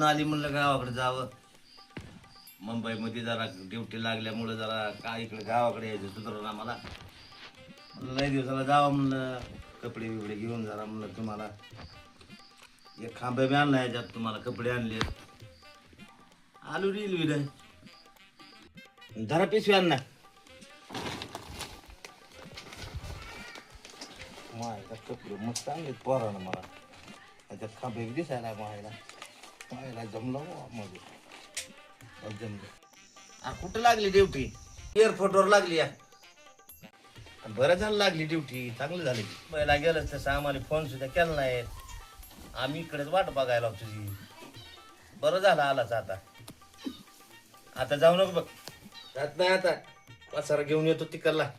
आठवण आली म्हणलं गावाकडे जावं. मुंबईमध्ये जरा ड्युटी लागल्यामुळं जरा काय इकडे गावाकडे यायचं सुधारून आम्हाला. म्हणलं लय दिवसाला जावं म्हणलं, कपडे बिपडे घेऊन जरा म्हणलं तुम्हाला एक खांबे बी आणला याच्यात, तुम्हाला कपडे आणले. आलू रेल्वे धरा पिशवी आण ना. मायला कपडे मस्त आणले पोरानं मला. त्याच्यात खांबे बी दिसायला मायला जमलं मध्ये जमलं. कुठं लागली ड्युटी? एअरपोर्टवर लागली या. बरं झालं लागली ड्युटी, चांगलं झाली. पहिला गेलंच तसं आम्हाला फोन सुद्धा केला नाही. आम्ही इकडेच वाट बघायला तुझी. बरं झालं आलाच आता. आता जाऊ नको बघ. जात नाही आता. वासारा घेऊन येतो तिकडला.